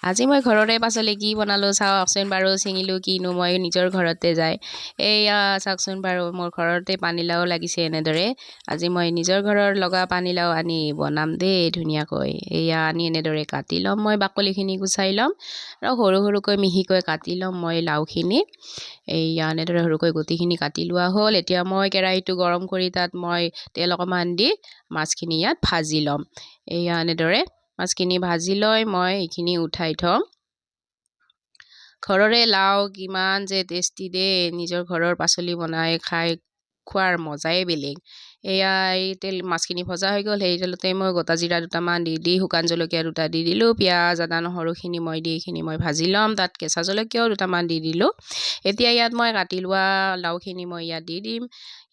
আজি মই ঘৰৰে পাচলি কি বনালোঁ চাওকচোন বাৰু ছিঙিলোঁ কিনো মই নিজৰ ঘৰতে যায় এইয়া চাওকচোন বাৰু মোৰ ঘৰতে পানীলাও লাগিছে এনেদৰে আজি মই নিজৰ ঘৰৰ লগা পানীলাও আনি বনাম দেই ধুনীয়াকৈ এয়া আনি এনেদৰে কাটি ল'ম মই বাকলিখিনি গুচাই ল'ম আৰু সৰু সৰুকৈ মিহিকৈ কাটি ল'ম মই লাওখিনি এইয়া এনেদৰে সৰুকৈ গুটিখিনি কাটি লোৱা হ'ল এতিয়া মই কেৰাহীটো গৰম কৰি তাত মই তেল অকণমান দি মাছখিনি ইয়াত ভাজি ল'ম এয়া এনেদৰে মাছখিনি ভাজি লৈ মই এইখিনি উঠাই থ'ম ঘৰৰে লাও কিমান যে টেষ্টি দেই নিজৰ ঘৰৰ পাচলি বনাই খাই খোৱাৰ মজাই বেলেগ এয়া এই তেল মাছখিনি ভজা হৈ গ'ল সেই তেলতে মই গোটা জিৰা দুটামান দি শুকান জলকীয়া দুটা দি দিলোঁ পিঁয়াজ আদা নহৰুখিনি মই দি এইখিনি মই ভাজি ল'ম তাত কেঁচা জলকীয়াও দুটামান দি দিলোঁ এতিয়া ইয়াত মই কাটি লোৱা লাওখিনি মই ইয়াত দি দিম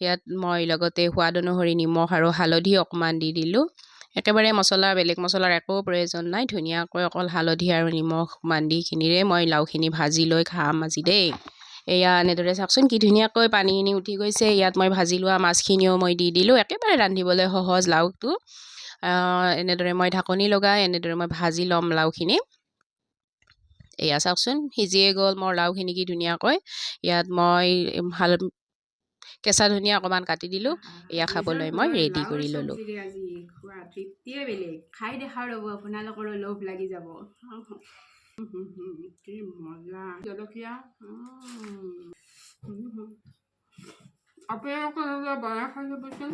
ইয়াত মই লগতে সোৱাদ অনুসৰি নিমখ আৰু হালধি অকণমান দি দিলোঁ একেবাৰে বেলেগ মছলাৰ একো প্ৰয়োজন নাই ধুনীয়াকৈ অকল হালধি আৰু নিমখ মান্দিখিনিৰে মই লাওখিনি ভাজি লৈ খাম আজি দেই এয়া এনেদৰে চাওকচোন কি ধুনীয়াকৈ পানীখিনি উঠি গৈছে ইয়াত মই ভাজি লোৱা মাছখিনিও মই দি দিলোঁ একেবাৰে ৰান্ধিবলৈ সহজ লাওটো এনেদৰে মই ঢাকনি লগাই এনেদৰে মই ভাজি ল'ম লাওখিনি এয়া চাওকচোন সিজিয়ে গ'ল মোৰ লাওখিনি কি ধুনীয়াকৈ ইয়াত মই কেঁচা ধনিয়া অকণমান কাটি দিলোঁ এয়া খাবলৈ মই ৰেডি কৰি ল'লোঁ আজি খোৱা তৃপ্তিয়ে বেলেগ খাই দেখাও ৰ'ব আপোনালোকৰো লোভ লাগি যাব কি মজা জলকীয়া আপোনালোকে বনাই খাই চাবচোন